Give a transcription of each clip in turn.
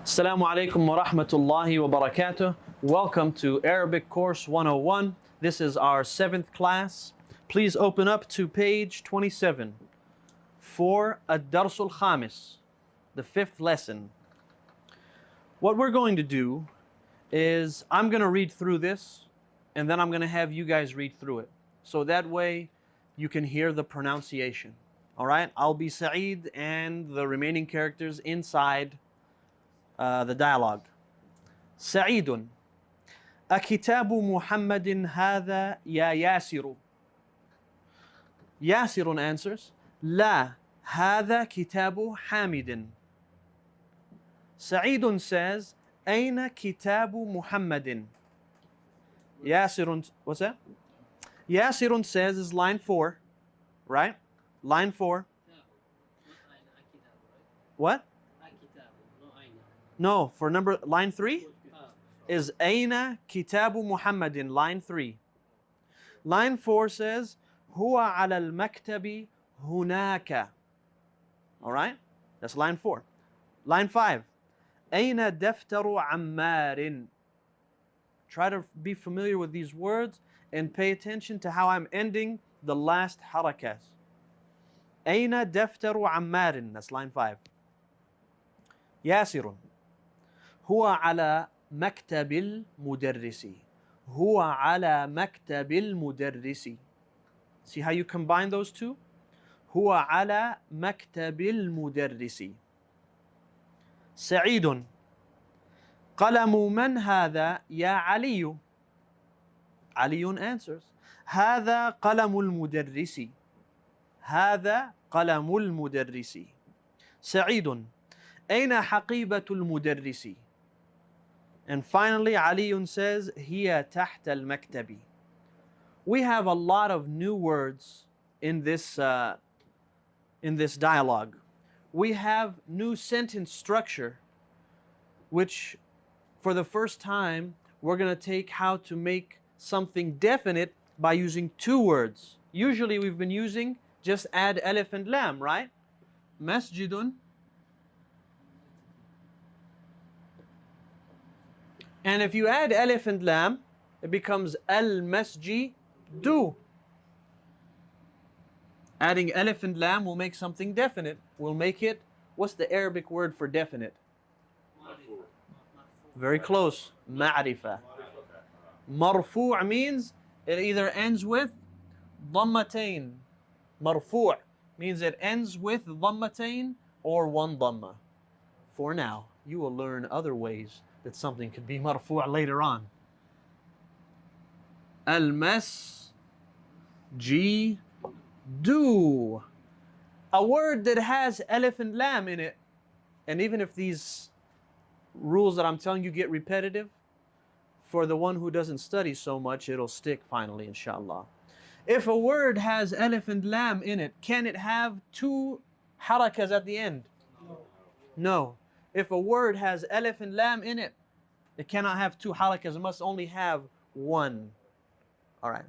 Assalamu alaikum wa rahmatullahi wa barakatuh. Welcome to Arabic Course 101. This is our 7th class. Please open up to page 27 for Ad-Darsul Khamis, the 5th lesson. What we're going to do is I'm going to read through this and then I'm going to have you guys read through it. So that way you can hear the pronunciation. All right? I'll be Sa'id and the remaining characters inside the dialogue. سعيد أكتاب محمد هذا يا ياسر. ياسر answers لا هذا كتاب حامد. سعيد says أين كتاب محمد. ياسر, what's that? ياسر says is line 4, right? Line 4. What? No, for line 3 is Aina Kitabu Muhammadin, line 3. Line 4 says Huwa ala al-maktabi hunaka. Alright? That's line 4. Line 5. Aina daftaru ammarin. Try to be familiar with these words and pay attention to how I'm ending the last harakas. Aina daftaru ammarin. That's line 5. Yasirun. هو على مكتب المدرس. هو على مكتب المدرس. See how you combine those two? هو على مكتب المدرس. سعيد قلم من هذا يا علي. علي answers هذا قلم المدرس. هذا قلم المدرس. سعيد أين حقيبة المدرس. And finally, Ali says, هي تحت المكتب. We have a lot of new words in this dialogue. We have new sentence structure, which for the first time, we're going to take how to make something definite by using 2 words. Usually we've been using just add alif and lam, right? Masjidun. And if you add alif and lam, it becomes al-masjidu. Adding alif and lam will make something definite. We'll make it, what's the Arabic word for definite? Very close. Ma'rifa. Marfu' means it either ends with dhammatain. Marfu' means it ends with dhammatain or 1 dhamma. For now, you will learn other ways that something could be marfu' later on. Al-masjidu. A word that has alif and lam in it. And even if these rules that I'm telling you get repetitive, for the one who doesn't study so much, it'll stick finally, inshallah. If a word has alif and lam in it, can it have 2 harakas at the end? No. If a word has alif and lam in it, it cannot have 2 harakas. It must only have 1. All right.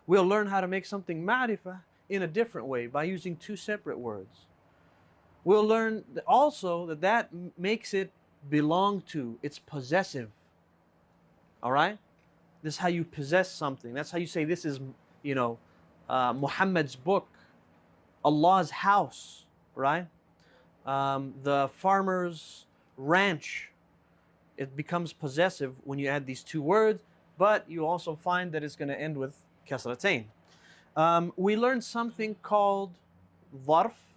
We'll learn how to make something ma'rifah in a different way by using 2 separate words. We'll learn also that makes it belong to. It's possessive. All right? This is how you possess something. That's how you say this is, Muhammad's book, Allah's house, right? The farmer's ranch, it becomes possessive when you add these 2 words, but you also find that it's going to end with kasratain. We learned something called dharf,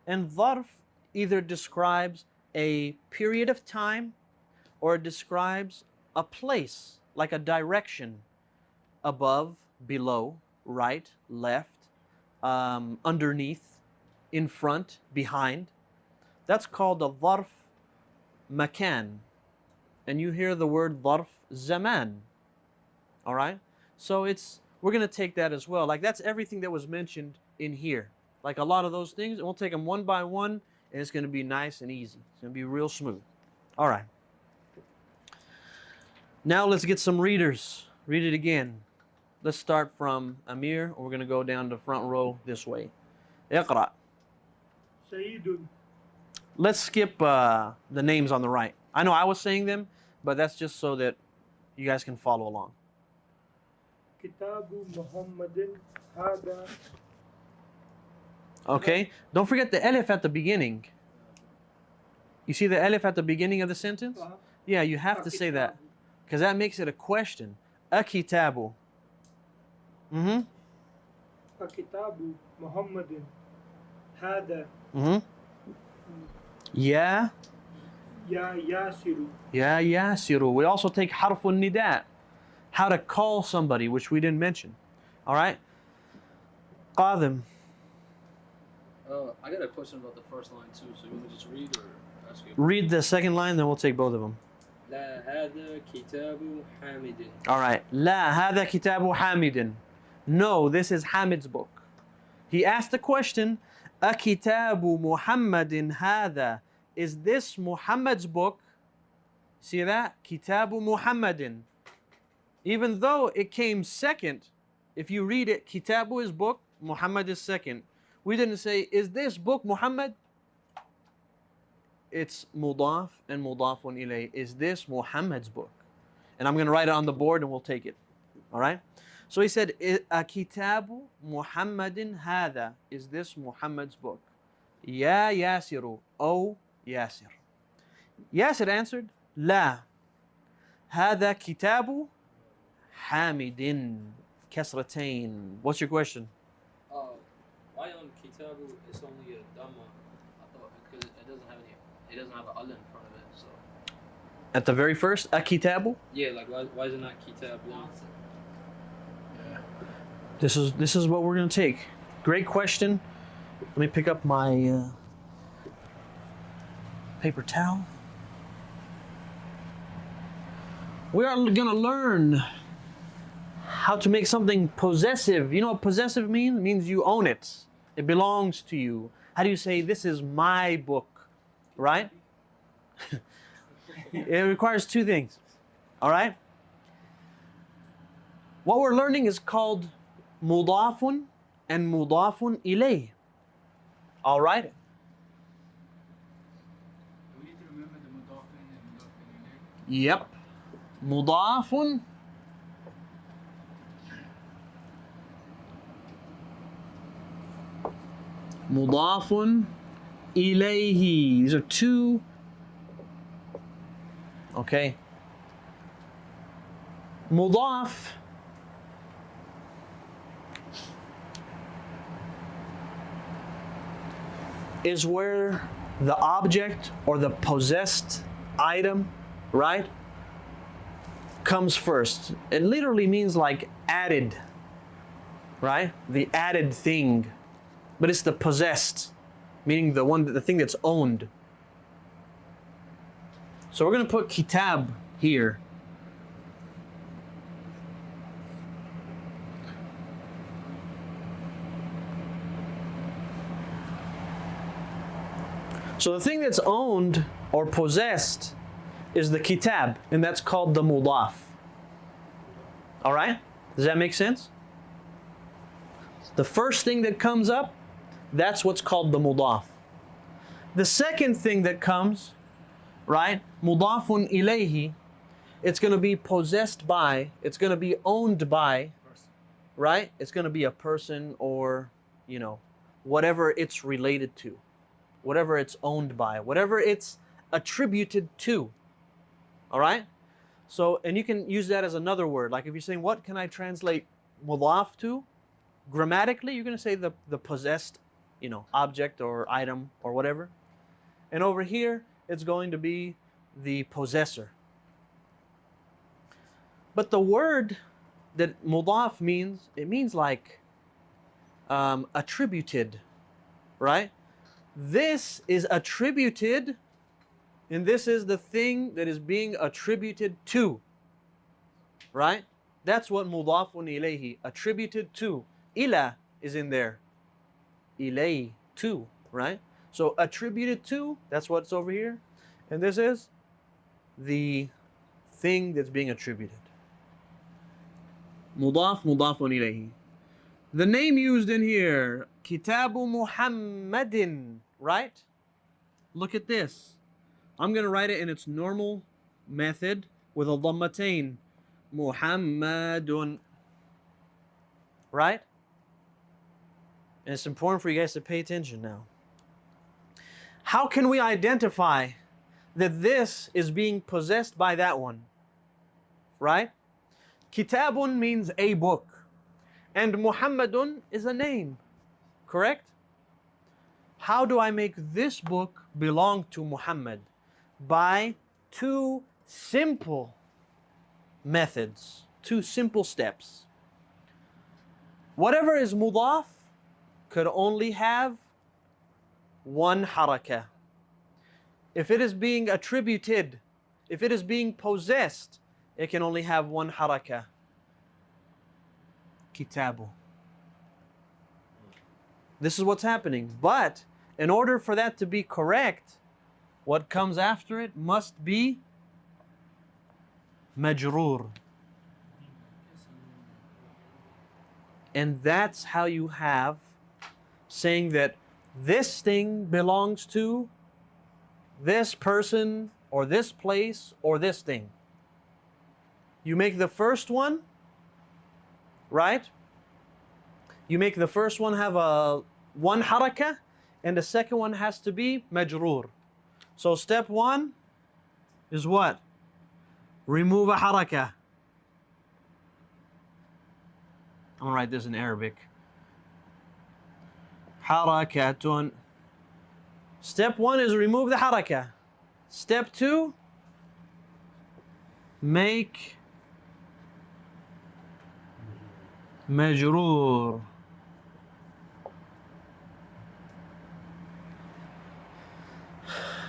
and dharf either describes a period of time or it describes a place, like a direction, above, below, right, left, underneath, in front, behind. That's called a dharf makan. And you hear the word dharf zaman. All right? So we're going to take that as well. Like that's everything that was mentioned in here. Like a lot of those things, and we'll take them one by one, and it's going to be nice and easy. It's going to be real smooth. All right. Now let's get some readers. Read it again. Let's start from Amir, and we're going to go down the front row this way. اقرأ. سعيد let's skip the names on the right. I know I was saying them, but that's just so that you guys can follow along. Kitabu Muhammadin Hada. Okay, don't forget the alif at the beginning. You see the alif at the beginning of the sentence? Yeah, you have to say that, because that makes it a question. Akitabu. Mm-hmm. Kitabu Muhammadin Hada. Mm-hmm. Ya. Ya Yasiru. Ya Yasiru. We also take harfun nida, how to call somebody, which we didn't mention. All right? Qadim. I got a question about the first line too, so you want to just read or ask you? Read the second line, then we'll take both of them. لا هذا كتاب حامد. All right. لا هذا كتاب حامد. No, this is Hamid's book. He asked the question, أكتاب محمد هذا? Is this Muhammad's book? See that? كتاب محمد. Even though it came second, if you read it, Kitabu is book, Muhammad is second. We didn't say, is this book Muhammad? It's Mudaf and Mudafun ilayh. Is this Muhammad's book? And I'm going to write it on the board and we'll take it. All right? So he said, Kitabu Muhammadin hada. Is this Muhammad's book? Ya Yasiru. Oh Yasir. Yasir answered, La. Hada Kitabu Hamidin. Kasratain. What's your question? Why on Kitabu it's only a Dhamma? I thought because it doesn't have an Allah in front of it, so. At the very first, Kitabu? Yeah, like why is it not Kitabu? This is what we're going to take. Great question. Let me pick up my paper towel. We are going to learn how to make something possessive. You know what possessive means? It means you own it. It belongs to you. How do you say, this is my book, right? It requires two things, all right? What we're learning is called Mudafun and Mudafun ilayh. All right? Do we need to remember the Mudafun and Mudafun ilayh? Yep. Mudafun Mudafun ilayhi. These are two. Okay. Mudaf is where the object or the possessed item, right, comes first. It literally means like added, right? The added thing. But it's the possessed, meaning the thing that's owned. So we're going to put kitab here. So the thing that's owned or possessed is the kitab, and that's called the mudaf. All right? Does that make sense? The first thing that comes up, that's what's called the mudaf. The second thing that comes, right, mudafun ilayhi, it's going to be possessed by, it's going to be owned by, right? It's going to be a person or, you know, whatever it's related to, whatever it's owned by, whatever it's attributed to. All right? So, and you can use that as another word. Like if you're saying, what can I translate mudaf to? Grammatically, you're going to say the possessed, you know, object or item or whatever. And over here, it's going to be the possessor. But the word that mudaf means, it means like attributed, right? This is attributed, and this is the thing that is being attributed to, right? That's what mudafun ilayhi, attributed to. Ila is in there. Ilay, to, right? So attributed to, that's what's over here. And this is the thing that's being attributed. Mudaf, mudafun ilayhi. The name used in here, Kitabu Muhammadin, right? look at this. I'm going to write it in its normal method with a dhammatain. Muhammadun. Right? And it's important for you guys to pay attention now. How can we identify that this is being possessed by that one? Right? Kitabun means a book. And Muhammadun is a name. Correct? How do I make this book belong to Muhammad? By two simple methods, two simple steps. Whatever is mudaf could only have one harakah. If it is being attributed, if it is being possessed, it can only have one harakah. Kitabu. This is what's happening. But in order for that to be correct, what comes after it must be majroor. And that's how you have saying that this thing belongs to this person or this place or this thing. You make the first one, right? You make the first one have a one harakah, and the second one has to be majroor. So step one is what? Remove a harakah. I'm gonna write this in Arabic. Harakatun. Step one is remove the harakah. Step two, make majroor.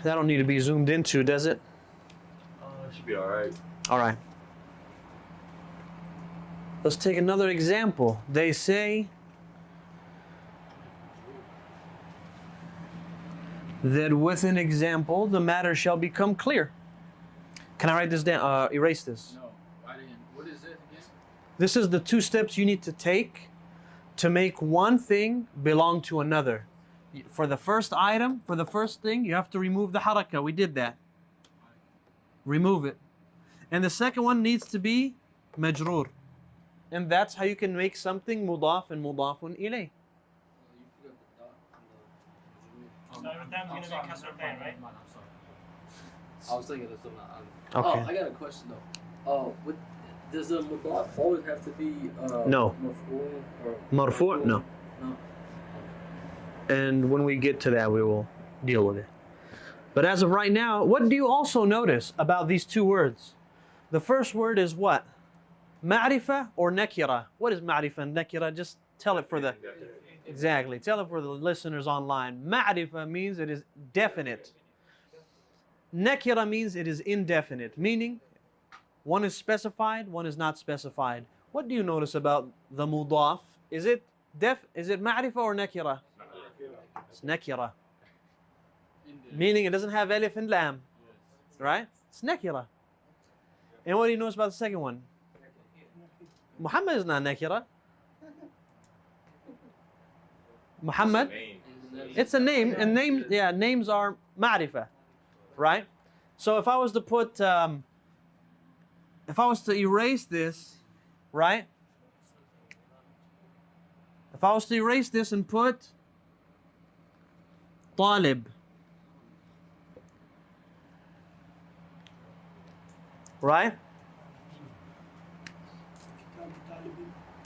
That don't need to be zoomed into, does it? It should be all right. All right. Let's take another example. They say that with an example, the matter shall become clear. Can I write this down? Erase this. No, I didn't. What is it again? This is the two steps you need to take to make one thing belong to another. For the first item, for the first thing, you have to remove the harakah. We did that. Remove it. And the second one needs to be majroor. And that's how you can make something mudaf and mudafun ilayh. So every time it's gonna be kasr there, right? I was thinking of something. Okay. Oh, I got a question though. Does the mudaf always have to be No. marfu' or Marfu'? No. No. And when we get to that, we will deal with it. But as of right now, what do you also notice about these two words? The first word is what? Ma'rifah or nakira? What is ma'rifah and nakira? Just tell it for the... Exactly. Tell it for the listeners online. Ma'rifah means it is definite. Nakira means it is indefinite, meaning one is specified, one is not specified. What do you notice about the mudaf? Is it ma'rifah or nakira? It's nakira. Meaning it doesn't have alif and lam. Right? It's nakira. And what do you notice about the second one? Muhammad is not nakira. Muhammad, it's a name, and names are ma'rifah, right? So if I was to put, if I was to erase this, right? If I was to erase this and put talib, right?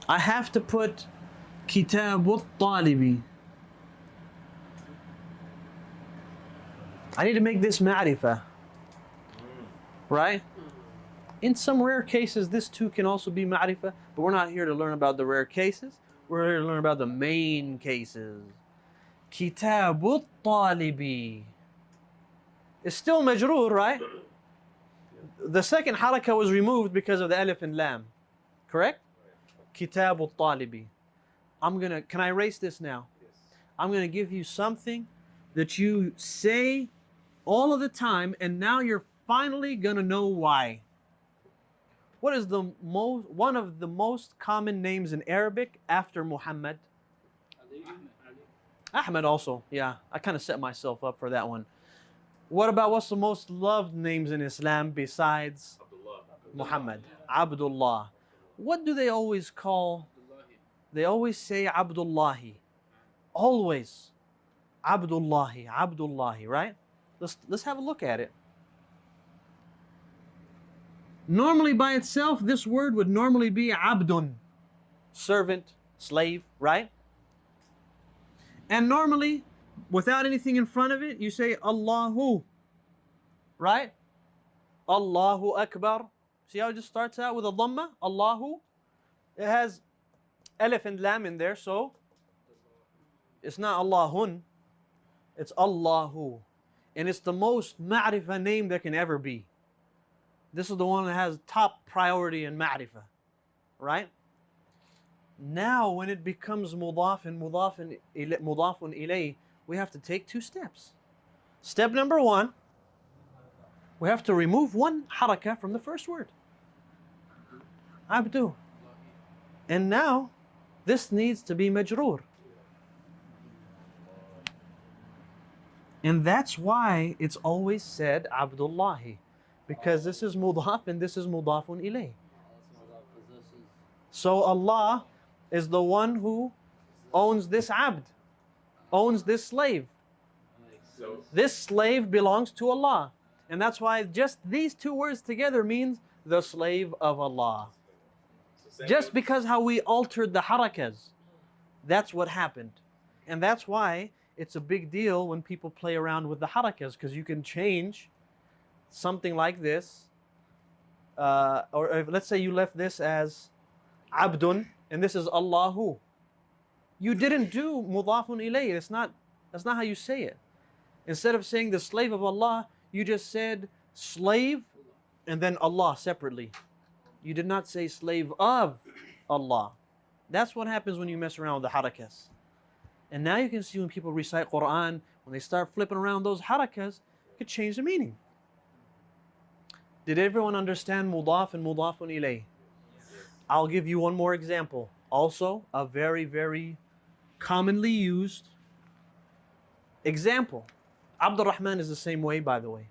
I have to put Kitabut Talibi. I need to make this ma'rifah. Right? In some rare cases, this too can also be ma'rifah, but we're not here to learn about the rare cases. We're here to learn about the main cases. Kitabut Talibi. It's still majroor, right? The second harakah was removed because of the alif and lam. Correct? Kitabut Talibi. Can I erase this now? Yes. I'm gonna give you something that you say all of the time, and now you're finally gonna know why. What is one of the most common names in Arabic after Muhammad? Ali. Ahmed also, yeah. I kind of set myself up for that one. What about what's the most loved names in Islam besides Abdullah. Muhammad? Abdullah. What do they always call? They always say Abdullahi. Always. Abdullahi, Abdullahi, right? Let's have a look at it. Normally by itself, this word would normally be abdun, servant, slave, right? And normally, without anything in front of it, you say Allahu, right? Allahu Akbar. See how it just starts out with a dhamma? Allahu. It has alif and lam in there, so it's not Allahun, it's Allahu. And it's the most ma'rifah name there can ever be. This is the one that has top priority in ma'rifah, right? Now when it becomes mudafun ilay, we have to take two steps. Step number one, we have to remove one harakah from the first word. Abdu. And now, this needs to be majroor. And that's why it's always said Abdullahi. Because this is mudaf and this is mudafun ilay. So Allah is the one who owns this abd, owns this slave. This slave belongs to Allah. And that's why just these two words together means the slave of Allah. Just because how we altered the harakas, that's what happened. And that's why it's a big deal when people play around with the harakas, because you can change something like this. Or if, let's say you left this as abdun and this is Allahu. You didn't do mudafun ilayh. That's not how you say it. Instead of saying the slave of Allah, you just said slave and then Allah separately. You did not say slave of Allah. That's what happens when you mess around with the harakas. And now you can see when people recite Quran, when they start flipping around those harakas, it could change the meaning. Did everyone understand mudaf and mudafun ilayh? I'll give you one more example. Also, a very, very commonly used example. Abdul Rahman is the same way, by the way.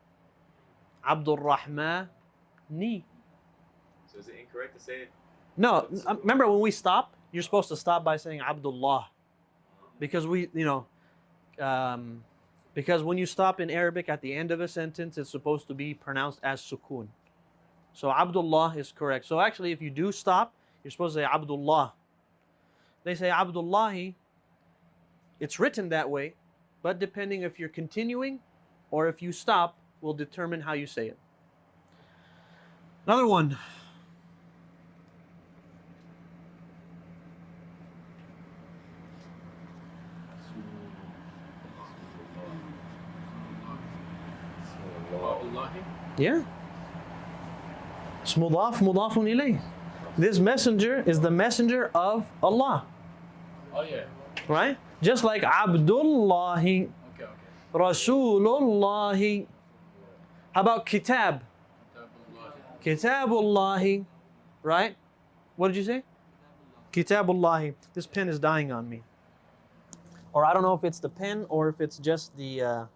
Abdul Rahmani. So is it incorrect to say it? No, remember when we stop, you're supposed to stop by saying Abdullah. Because because when you stop in Arabic at the end of a sentence, it's supposed to be pronounced as sukun. So Abdullah is correct. So actually, if you do stop, you're supposed to say Abdullah. They say Abdullahi. It's written that way, but depending if you're continuing or if you stop, will determine how you say it. Another one. Yeah. It's mudaf, mudafun ilayh. This messenger is the messenger of Allah. Oh yeah. Right? Just like Abdullahi, Okay. Rasulullahi. How about kitab? Kitabullahi. Right? What did you say? Kitabullahi. This pen is dying on me. Or I don't know if it's the pen or if it's just the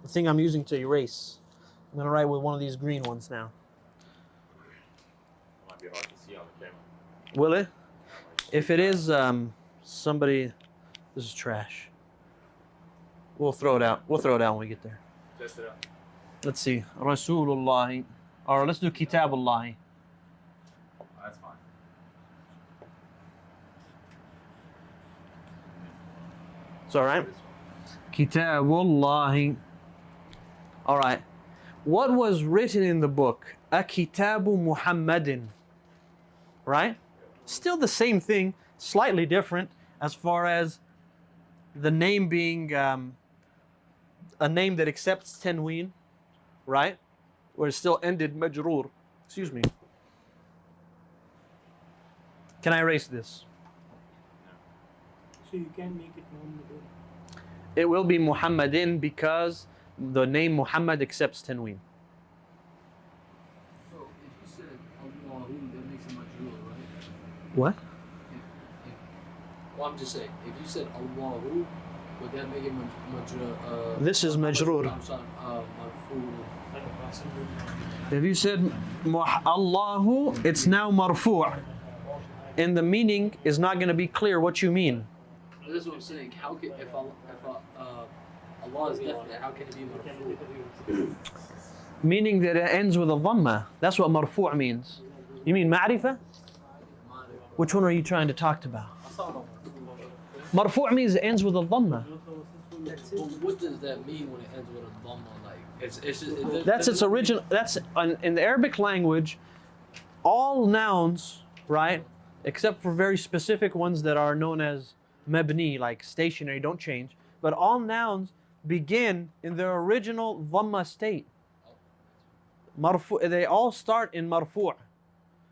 thing I'm using to erase. I'm going to write with one of these green ones now. It might be hard to see on the camera. Will it? If it is somebody, this is trash. We'll throw it out. We'll throw it out when we get there. Test it out. Let's see. Rasulullah. Or let's do Kitabullah. That's fine. It's all right. Kitabullah. All right. What was written in the book? Kitabu Muhammadin. Right? Still the same thing, slightly different as far as the name being a name that accepts tanween, right? Where it's still ended majroor. Excuse me. Can I erase this? So you can make it Muhammadun. It will be Muhammadin because the name Muhammad accepts tanween. So if you said Allahu, that makes it majroor, right? What? Well, I'm just saying, if you said Allahu, would that make it This is majroor. I'm sorry, marfu. If you said Allahu, it's now marfu'. And the meaning is not going to be clear what you mean. This is what I'm saying. How can if Allah is definite, how can it be marfu? Meaning that it ends with a dhamma. That's what marfu' means. You mean ma'rifah? Which one are you trying to talk about? Marfu' means it ends with a dhamma. Well, what does that mean when it ends with a dhamma? Like it's just, That's its original. That's in the Arabic language. All nouns, right, except for very specific ones that are known as mabni, like stationary, don't change. But all nouns begin in their original dhamma state. Marfu', they all start in marfu'.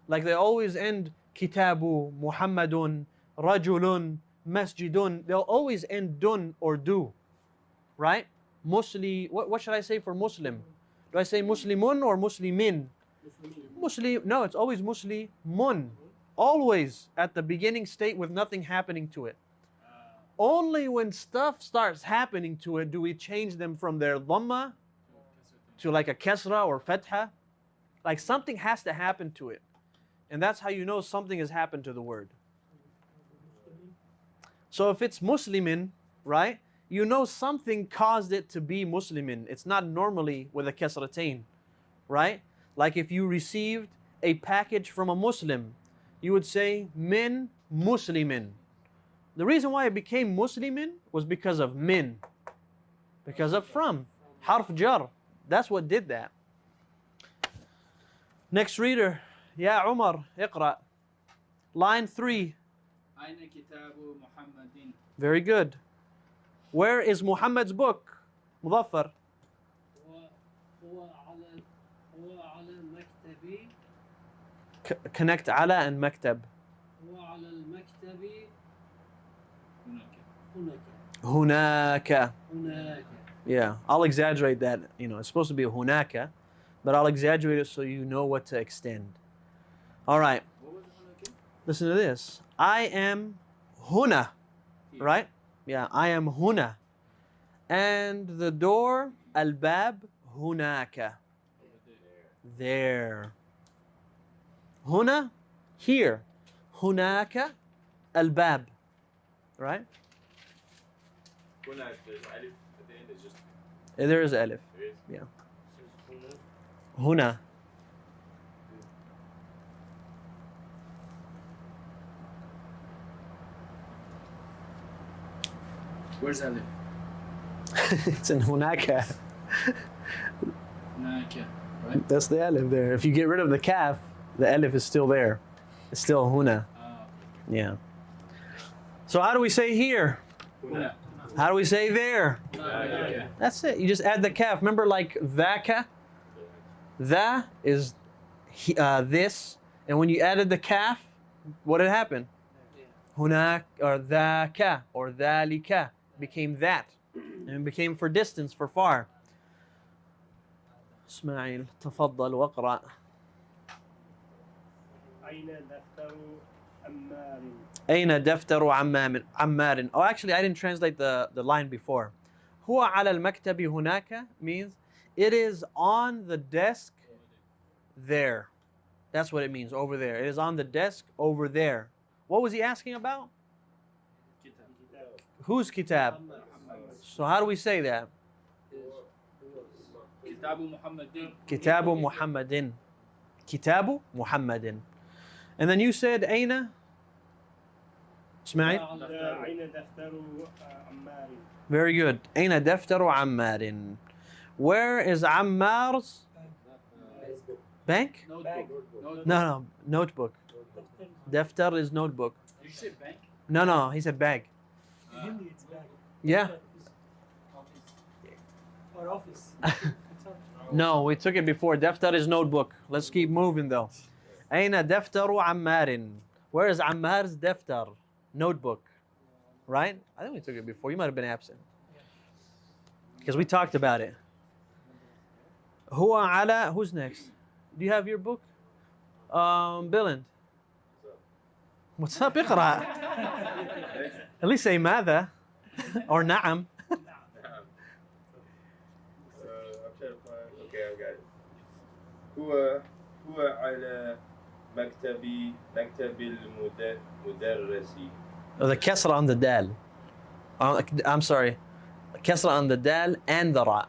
Like they always end kitabu, Muhammadun, rajulun, masjidun. They'll always end dun or do, right? What should I say for Muslim? Do I say Muslimun or Muslimin? Muslim. No, it's always Muslimun. Always at the beginning state with nothing happening to it. Only when stuff starts happening to it do we change them from their dhamma to like a kasra or fatha. Like something has to happen to it. And that's how you know something has happened to the word. So if it's Muslimin, right, you know something caused it to be Muslimin. It's not normally with a kasratain, right? Like if you received a package from a Muslim, you would say min muslimin. The reason why it became Muslimin was because of min, because of from, harf jar. That's what did that. Next reader, Ya Umar, iqra. Line 3. أين كتاب محمد؟ Very good. Where is Muhammad's book? Mudaffar. هو على المكتب. Connect ala and maktab. هو على المكتب Hunaka. هناك. Yeah, I'll exaggerate that. You know, it's supposed to be hunaka, but I'll exaggerate it so you know what to extend. All right. Listen to this. I am huna, right? Yeah, I am huna. And the door, al-bab, hunaka. There. Huna, here. Hunaka, al-bab. Right? There's alif at the end, it's just. There is alif. There is. Yeah. Huna. Where's that live? It's in hunaka. Hunaka, right? That's the alif there. If you get rid of the kaf, the alif is still there. It's still huna. Yeah. So how do we say here? Huna. How do we say there? Hunaka. That's it. You just add the kaf. Remember like dhaka? Tha is this. And when you added the kaf, what had happened? Hunak or dhaka or dhalika became that. And it became for distance, for far. Ismail, تفضل واقرأ. أين دفتر عمار؟ أين دفتر عمار? Oh, actually, I didn't translate the line before. هو على المكتب هناك means it is on the desk there. That's what it means, over there. It is on the desk over there. What was he asking about? Whose kitab? So how do we say that? كتاب محمد. Kitabu Muhammadin. Kitabu Muhammadin. And then you said أين? Ismail? أين دفتر عمار؟ Very good. أين دفتر عمار? Where is Ammar's bank? Notebook. No, notebook. Daftar is notebook. Did you say bank? No, he said bag. Hindi it's back. Yeah. Or office. No, we took it before. Daftar is notebook. Let's keep moving though. أين دفتر عمار? Where is Ammar's daftar? Notebook. Right? I think we took it before. You might have been absent. Because we talked about it. هو على, who's next? Do you have your book? Billand. What's up? اقرأ. At least say ماذا. Or na'am. I'm trying to find. Okay, I got it. هو على مكتب المدرس. The kasra on the dal. I'm sorry. Kasra on the dal and the ra.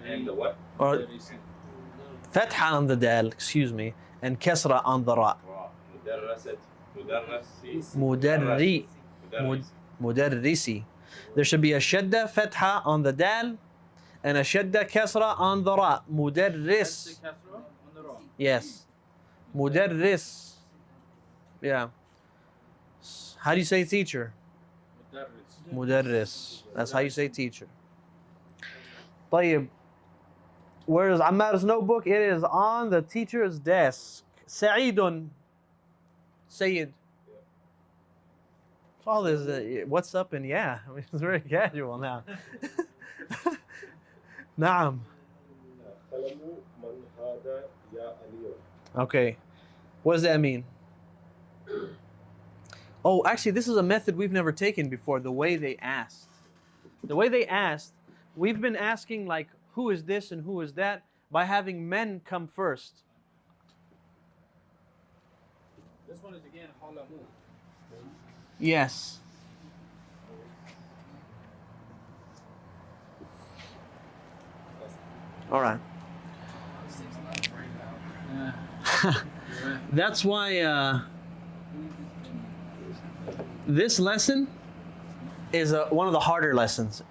And the what? Or fatha on the dal, excuse me, and kasra on the ra. مدرسي. Mudarrisi. There should be a shadda fatha on the dal and a shadda kasra on the ra. Mudarris. Yes. Mudarris. Yeah. How do you say teacher? Mudarris. That's how you say teacher. طيب. Whereas Ammar's notebook, it is on the teacher's desk. Sa'idun. Sayyid. All this, what's up and yeah. I mean, it's very casual now. Naam. Okay. What does that mean? Oh, actually, this is a method we've never taken before, the way they asked. The way they asked, we've been asking like, who is this and who is that, by having men come first. This one is again halamu. Yes. All right. That's why this lesson is one of the harder lessons.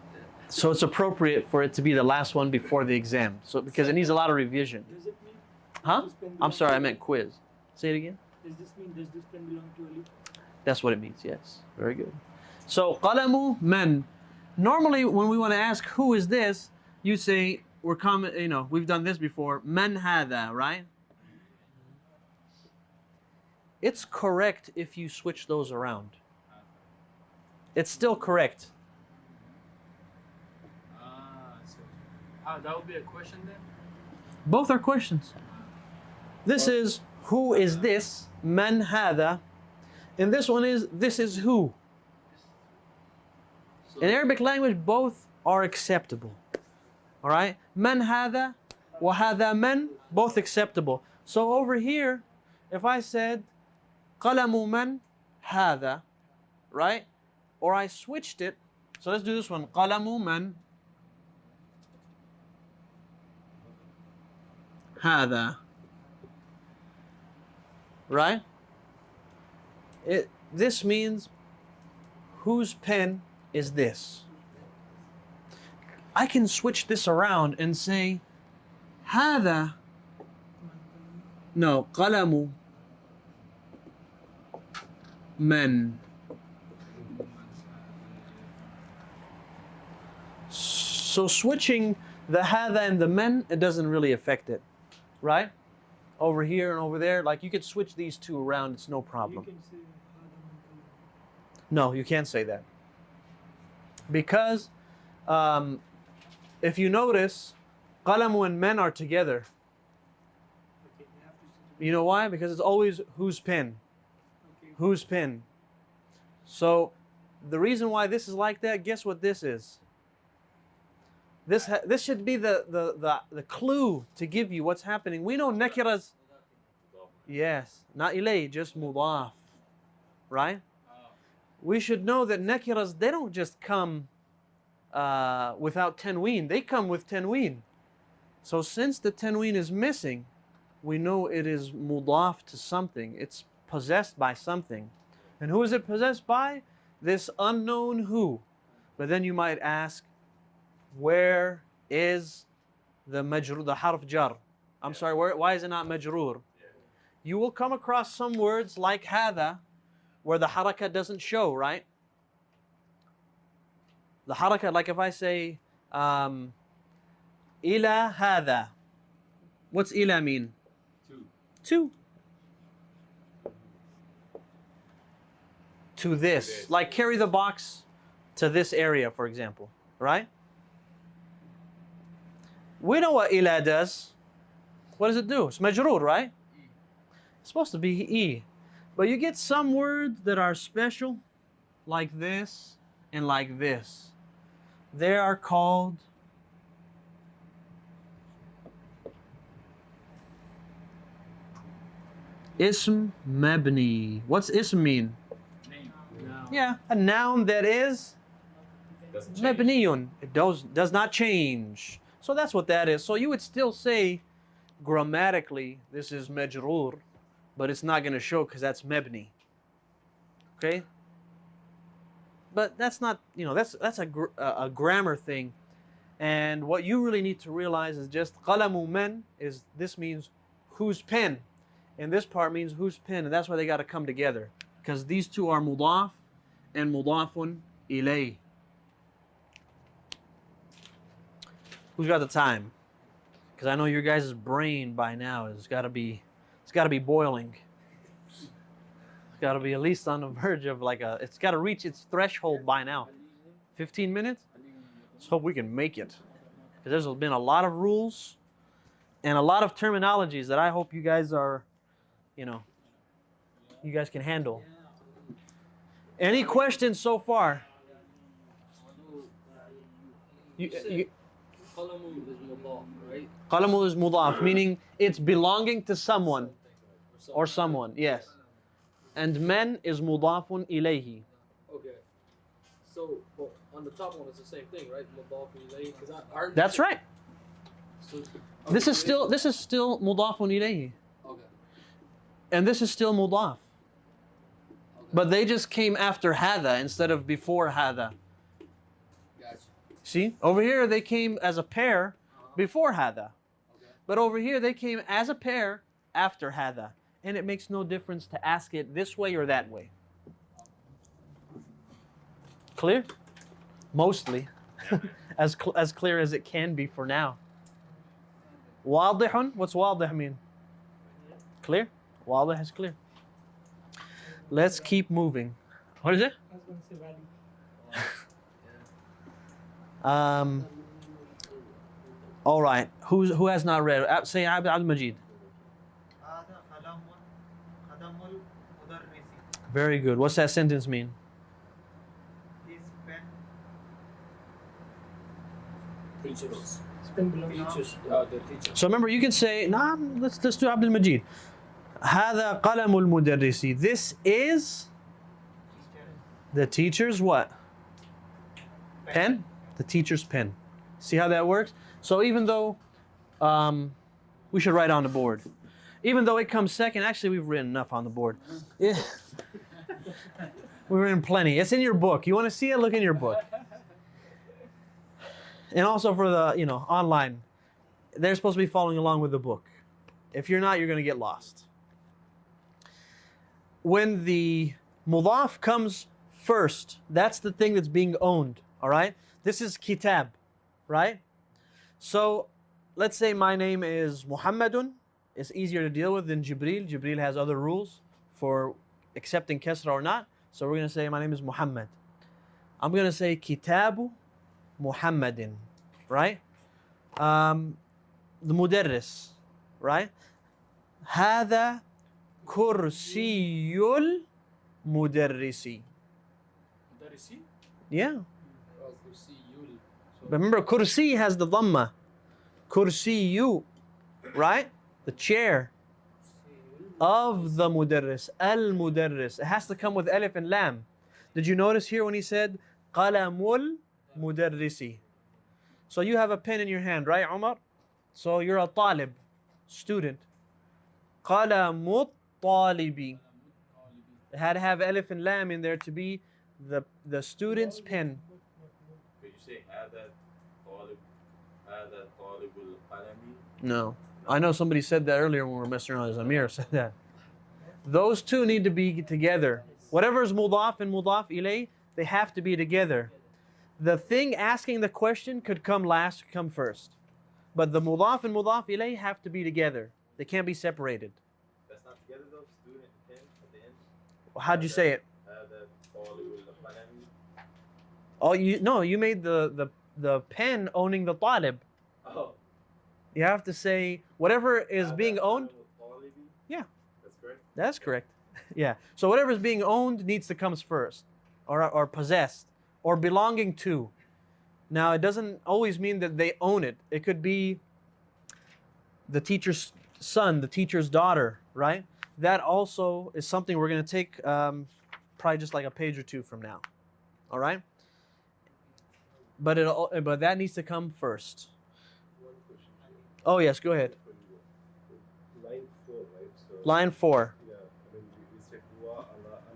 So it's appropriate for it to be the last one before the exam. So because it needs a lot of revision. Does it mean? Huh? Does this pen I'm sorry, I belong meant quiz. Say it again. Does this mean does this pen belong to Ali? That's what it means, yes. Very good. So, qalamu man. Normally, when we want to ask who is this, you say, we're common, you know, we've done this before. Man hadha, right? It's correct if you switch those around. It's still correct. That would be a question then? Both are questions. This is, who is this? Man hadha. And this one is, this is who. In Arabic language, both are acceptable. All right? Man hadha wa hadha man, both acceptable. So over here, if I said, qalamu man hadha, right? Or I switched it. So let's do this one. Qalamu man hadha. Right? This means whose pen is this? I can switch this around and say هذا no قلم من. So switching the هذا and the men, it doesn't really affect it, right? Over here and over there, like you could switch these two around, it's no problem. You can say No, you can't say that. Because if you notice, qalamu and men are together. okay, they have to You know why? Because it's always whose pen. okay. Whose pen. So the reason why this is like that, guess what this is? This should be the clue to give you what's happening. We know nakiras. Yes, not ilay, just mudaf. Right? We should know that nakiras, they don't just come without tanween. They come with tanween. So since the tanween is missing, we know it is mudaf to something. It's possessed by something. And who is it possessed by? This unknown who. But then you might ask, where is the majrur, the harf jar? I'm sorry, why is it not majrur? You will come across some words like hadha, where the haraka doesn't show, right? The haraka, like if I say, ila hadha. What's ila mean? To. To this. Like carry the box to this area, for example, right? We know what ila does. What does it do? It's majroor, right? It's supposed to be e. But you get some words that are special, like this, and like this. They are called ism mabni. What's ism mean? Name. Yeah, a noun that is Doesn't change. mabniyun. It does not change. So that's what that is. So you would still say grammatically this is majroor, but it's not going to show because that's mabni. Okay? But that's not, that's a grammar thing. And what you really need to realize is just qalamu man this means whose pen. And this part means whose pen. And that's why they got to come together. Because these two are mudaf and mudafun ilay. Who's got the time? Because I know your guys' brain by now has got to be boiling. It's got to be at least on the verge of it's got to reach its threshold by now. 15 minutes? Let's hope we can make it. Because there's been a lot of rules and a lot of terminologies that I hope you guys are, you guys can handle. Any questions so far? Qalamu is mudaf, right? Qalamu is mudaf, meaning it's belonging to someone or someone, yes. And man is mudafun ilayhi. Okay. So, well, on the top one, it's the same thing, right? Mudaf ilayhi. That's right. So, This is still mudafun ilayhi. Okay. And this is still mudaf. But they just came after hada instead of before hada. Gotcha. See? Over here they came as a pair before hada. Okay. But over here they came as a pair after hada. And it makes no difference to ask it this way or that way. Clear? Mostly. as clear as it can be for now. Wadihun? What's wadih mean? Clear? Wadih is clear. Let's keep moving. What is it? I was going to say value. All right. Who has not read? Say Abdul Majid. Very good. What's that sentence mean? Teachers. Pen belongs Teachers. The teacher. So remember, you can say, nah, let's do Abdul Majid. هذا قلم المدرس. This is the teacher's what? Pen? The teacher's pen. See how that works? So even though we should write on the board. Even though it comes second, actually we've written enough on the board. Yeah. We've written plenty. It's in your book. You want to see it? Look in your book. And also for the, online, they're supposed to be following along with the book. If you're not, you're going to get lost. When the mudaf comes first, that's the thing that's being owned, all right? This is kitab, right? So let's say my name is Muhammadun. It's easier to deal with than Jibreel. Jibreel has other rules for accepting kasra or not. So we're going to say my name is Muhammad. I'm going to say kitabu Muhammadin, right? The mudarris, right? هذا كرسي المدرس. Mudarrisi? Yeah. Oh, kursiyul. So, But remember, kursi has the dhamma. Kursiyu, right? The chair of the mudarris. Al-mudarris. It has to come with alif and lam. Did you notice here when he said qalamul mudarrisi? So you have a pen in your hand, right, Umar? So you're a talib, student. Qalamut talibi. It had to have alif and lam in there to be the student's pen. Could you say هذا طالب القلم? No. I know somebody said that earlier when we were messing around. Amir said that. Those two need to be together. Whatever is mudaf and mudaf ilay, they have to be together. The thing asking the question could come last, come first. But the mudaf and mudaf ilay have to be together. They can't be separated. That's not together though. Student pen at the end. How'd you say it? هذا طالب القلم. Oh, you made the pen owning the talib. Oh. You have to say whatever is being owned. Yeah. That's correct. That's correct. Yeah. So whatever is being owned needs to come first. or possessed, or belonging to. Now, it doesn't always mean that they own it. It could be the teacher's son, the teacher's daughter, right? That also is something we're going to take probably just like a page or two from now. All right? But that needs to come first. One question. Oh, yes, go ahead. Line 4, right? So, Line 4. yeah, I mean, we said huwa ala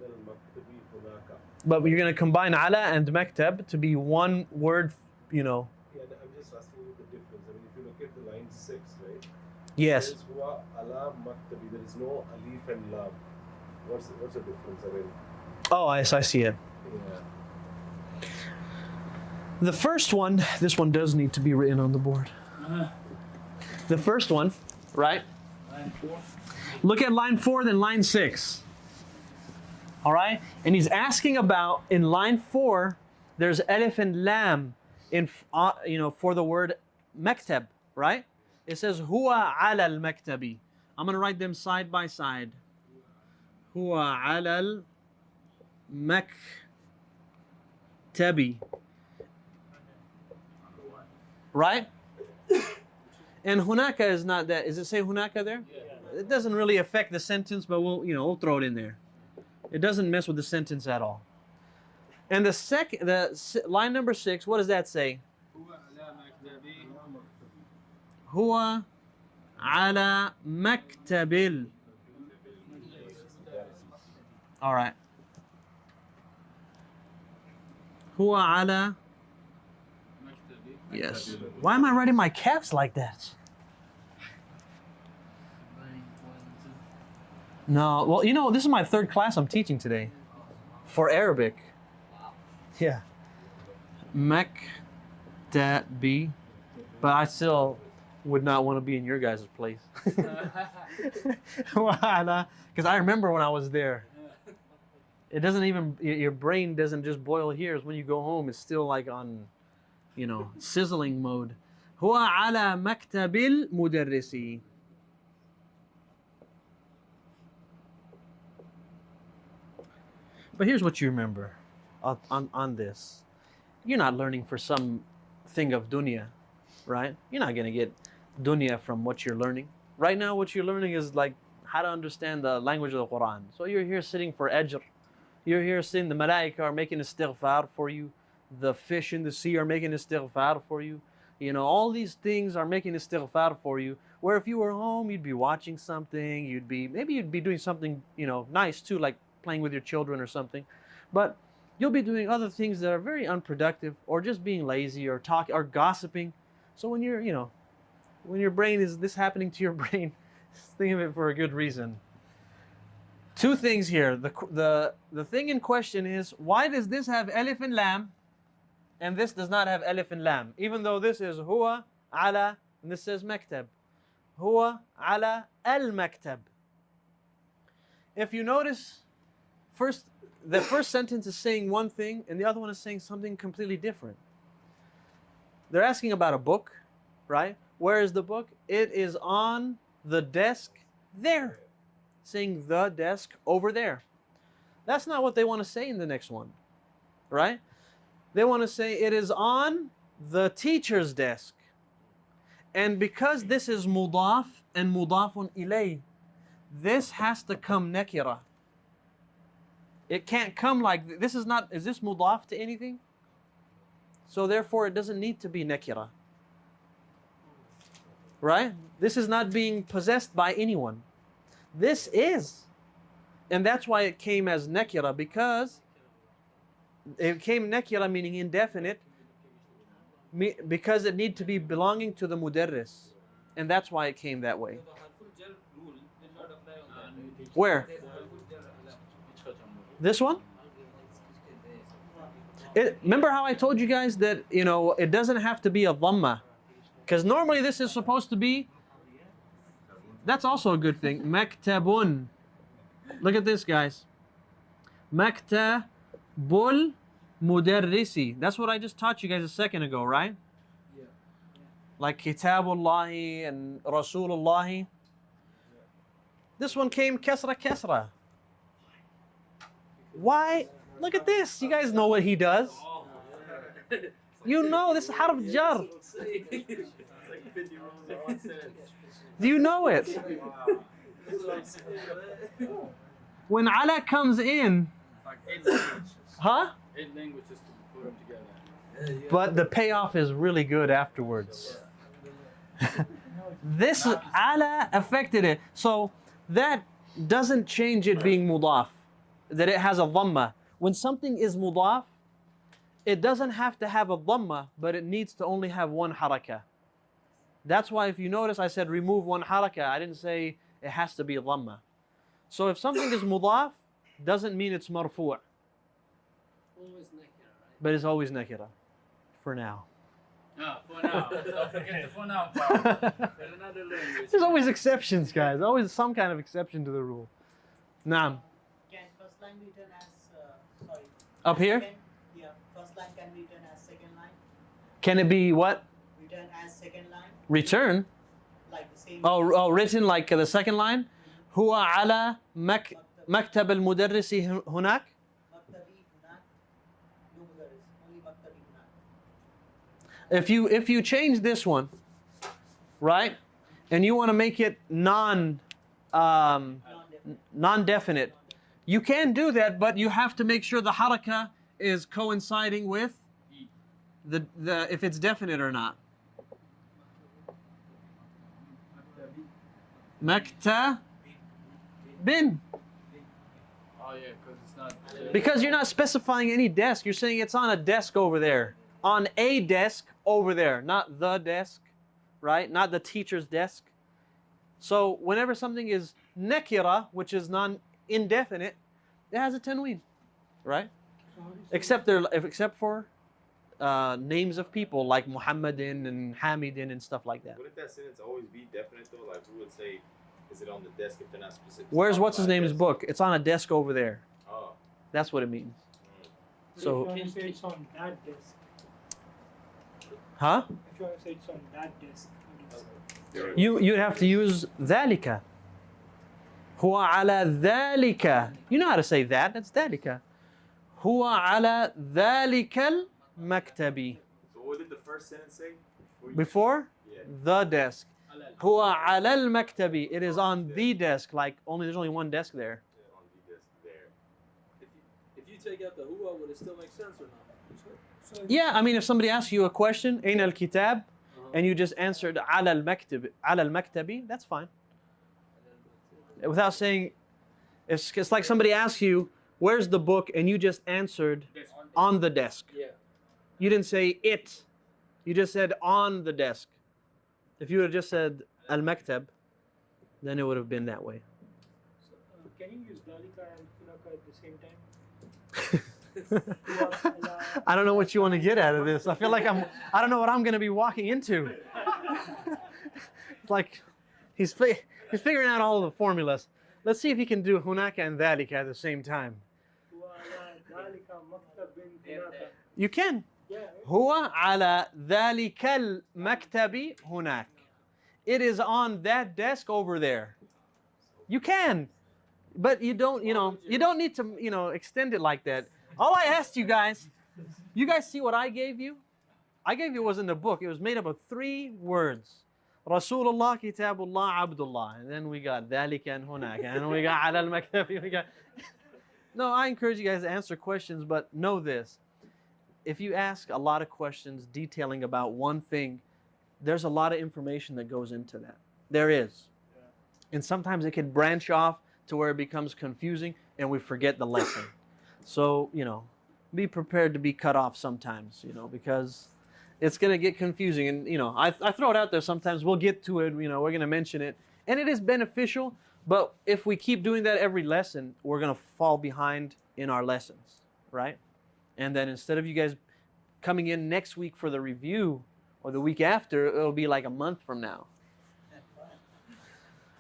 al-maktabi hunaka. But you're going to combine ala and maktab to be one word, you know. Yeah, I'm just asking you the difference. I mean, if you look at the line 6, right? Yes. There is huwa ala maktabi. There is no alif and lam. What's the difference? I mean, Oh, yes, I see it. yeah. The first one, this one does need to be written on the board. The first one, right? Line 4. Look at line 4, then line 6. All right? And he's asking about, in line 4, there's alif and lam in, for the word maktab, right? It says, huwa ala al-maktabi. I'm going to write them side by side. Huwa ala al-maktabi. Right? And hunaka is not that. Does it say hunaka there? Yeah. It doesn't really affect the sentence, but we'll throw it in there. It doesn't mess with the sentence at all. And line number 6, what does that say? Huwa ala maktabil. All right. Huwa ala. Yes. Why am I writing my caps like that? No, well, this is my 3rd class I'm teaching today for Arabic. Yeah. Maktabi. But I still would not want to be in your guys' place. Because I remember when I was there. It doesn't even, your brain doesn't just boil here. When you go home, it's still like on, sizzling mode. Huwa ala maktabil mudarrisi. But here's what you remember on this. You're not learning for some thing of dunya, right? You're not going to get dunya from what you're learning. Right now, what you're learning is like how to understand the language of the Quran. So you're here sitting for ajr. You're here seeing the malaika are making istighfar for you. The fish in the sea are making istighfar for you. All these things are making istighfar for you. Where if you were home, you'd be watching something. Maybe you'd be doing something, nice too, like playing with your children or something. But you'll be doing other things that are very unproductive, or just being lazy, or talking, or gossiping. So when your brain is this happening to your brain, think of it for a good reason. 2 things here. The thing in question is, why does this have alif and lam, and this does not have alif and lam? Even though this is huwa ala, and this says maktab. Huwa ala al-maktab. If you notice, the first sentence is saying one thing, and the other one is saying something completely different. They're asking about a book, right? Where is the book? It is on the desk there. Saying the desk over there. That's not what they want to say in the next one, right? They want to say it is on the teacher's desk. And because this is mudaf and mudafun ilay, this has to come nakira. It can't come like this. Is this mudaf to anything? So therefore it doesn't need to be nakira. Right? This is not being possessed by anyone. This is. And that's why it came as nakira, because it came nakira meaning indefinite, because it need to be belonging to the mudarris. And that's why it came that way. Where? This one? Remember how I told you guys that, it doesn't have to be a dhamma. Because normally this is supposed to be, that's also a good thing. Maktabun. Look at this, guys. Maktabul mudarrisi. That's what I just taught you guys a second ago, right? Yeah. Like Kitabullahi and Rasulullahi. This one came kasra kasra. Why Look at this. You guys know what he does. You know this is harf jar. It's like 50 rules in one sentence. Do you know it? When ala comes in, Like 8 languages. huh? 8 languages to put them together. But the payoff is really good afterwards. This ala affected it. So that doesn't change it being mudaf, that it has a dhamma. When something is mudaf, it doesn't have to have a dhamma, but it needs to only have one harakah. That's why if you notice I said remove one harakah, I didn't say it has to be a dhamma. So if something is mudaf, doesn't mean it's marfu', Always nakira, right? but it's always nakira, for now. No, for now. Don't forget the for now part. There's another language. There's always exceptions, guys. Always some kind of exception to the rule. Naam. Can first line be written as, sorry. Up here? Second, yeah, first line can be written as second line. Can it be what? Written as second line, Return? like the same. Oh, written like the second line? هو على مكتب المدرس هناك. Maktabi hunak. No mudaris, only maktabi hunak. If you change this one, right, and you want to make it non-definite, you can do that, but you have to make sure the harakah is coinciding with the if it's definite or not. Maktabin. Oh yeah, because it's not. Because you're not specifying any desk. You're saying it's on a desk over there. On a desk over there, not the desk, right? Not the teacher's desk. So whenever something is nakira, which is non-indefinite, it has a tanween, right? Except for names of people like Muhammadin and Hamidin and stuff like that. Wouldn't that sentence always be definite though? Like who would say, is it on the desk if they're not specific? Where's what's his name's book? It's on a desk over there. Oh. That's what it means. So, If you want to say it's on that desk. huh? If you want to say it's on that desk. You'd have to use ذلك. هو على ذلك. You know how to say that. That's ذلك. هو على ذلك المكتب. So what did the first sentence say? Before? Yeah. The desk. هو على المكتب. It is on the desk. Like there's only one desk there. Yeah, on the desk there. If you take out the huwa, would it still make sense or not? Yeah, I mean if somebody asks you a question, أين الكتاب? And you just answered على المكتب, على المكتب, that's fine. Without saying, it's like somebody asks you, where's the book? And you just answered on the desk. Yeah. You didn't say it. You just said on the desk. If you would have just said al-maktab, then it would have been that way. So, can you use dalika and hunaka at the same time? I don't know what you want to get out of this. I feel like I don't know what I'm going to be walking into. It's like he's figuring out all of the formulas. Let's see if he can do hunaka and dhalika at the same time. You can. هو على ذلك المكتب هناك. It is on that desk over there. You can. But you don't need to, extend it like that. All I asked you guys see what I gave you? I gave you was in the book. It was made up of 3 words. Rasulullah, Kitabullah, Abdullah. And then we got ذلك and هناك. And we got على المكتب. No, I encourage you guys to answer questions, but know this. If you ask a lot of questions detailing about one thing, there's a lot of information that goes into that. There is. And sometimes it can branch off to where it becomes confusing and we forget the lesson. So, be prepared to be cut off sometimes, because it's going to get confusing. And, I throw it out there sometimes. We'll get to it, we're going to mention it. And it is beneficial, but if we keep doing that every lesson, we're going to fall behind in our lessons, right? And then instead of you guys coming in next week for the review or the week after, it'll be like a month from now.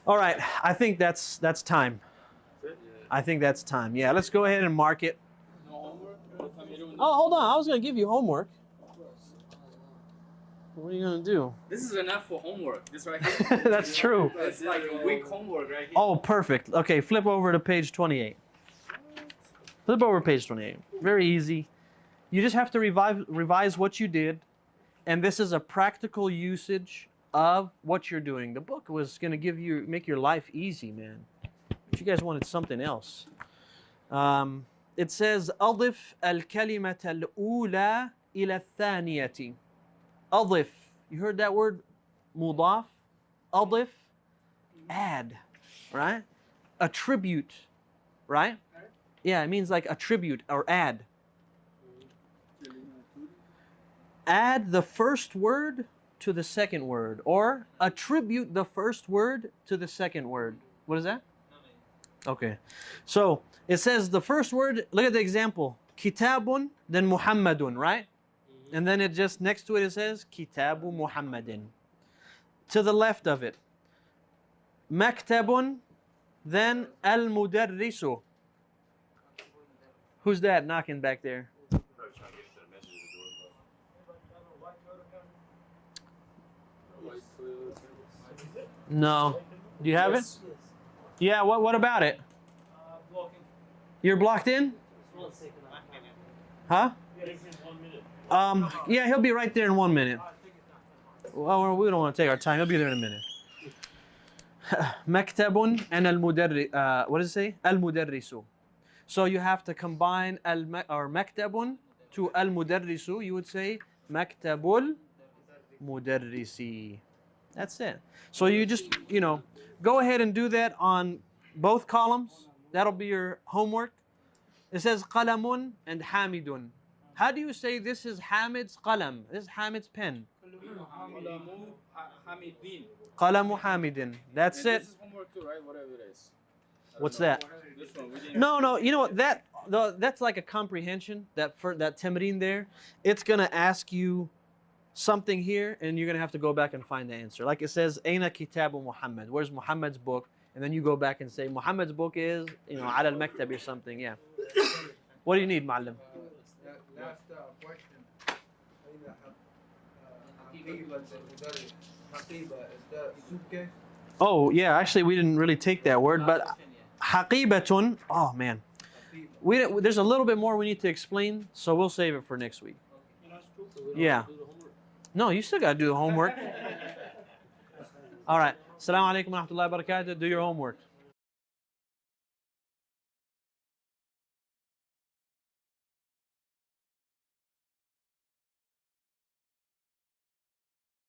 All right, I think that's time. I think that's time. Yeah, let's go ahead and mark it. No homework? What time you doing? Oh, hold on. I was going to give you homework. What are you going to do? This is enough for homework. This right here. That's true. It's like a week homework right here. Oh, perfect. Okay, flip over to page 28. Flip over page 28. Very easy. You just have to revise what you did, and this is a practical usage of what you're doing. The book was going to make your life easy, man. But you guys wanted something else. It says, أضف الكلمة الأولى إلى الثانية. أضف. You heard that word? مضاف. أضف. Add. Right? Attribute. Right? Yeah, it means like attribute or add. Add the first word to the second word, or attribute the first word to the second word. What is that? Okay. So it says the first word, look at the example. Kitabun, then Muhammadun, right? And then it just next to it says Kitabu Muhammadin. To the left of it. Maktabun, then Al-Mudarrisu. Who's that knocking back there? No. Do you have it? Yeah, what about it? You're blocked in? Huh? Yeah, he'll be right there in 1 minute. Well, we don't want to take our time. He'll be there in a minute. Maktabun and al-mudarris. What does it say? Al-mudarrisu. So you have to combine or maktabun to al-mudarrisu. You would say maktabul mudarrisi. That's it. So you just, go ahead and do that on both columns. That'll be your homework. It says qalamun and hamidun. How do you say this is Hamid's qalam? This is Hamid's pen. Qalamu hamidin. That's it. This is homework too, right? Whatever it is. What's that? This one, we didn't No, you know what? That's like a comprehension. That tamreen there, it's gonna ask you something here, and you're gonna have to go back and find the answer. Like it says, Aina Kitabu Muhammad. Where's Muhammad's book? And then you go back and say Muhammad's book is, Ala al-Maktab or something. Yeah. What do you need, Ma'allim? Last question. Haqiba, is that suitcase? Oh yeah, actually we didn't really take that word, but haqibatun. Oh man, there's a little bit more we need to explain, so we'll save it for next week. Yeah. No, you still gotta do the homework. All right. Assalamu alaikum wa rahmatullahi wa barakatuh. Do your homework.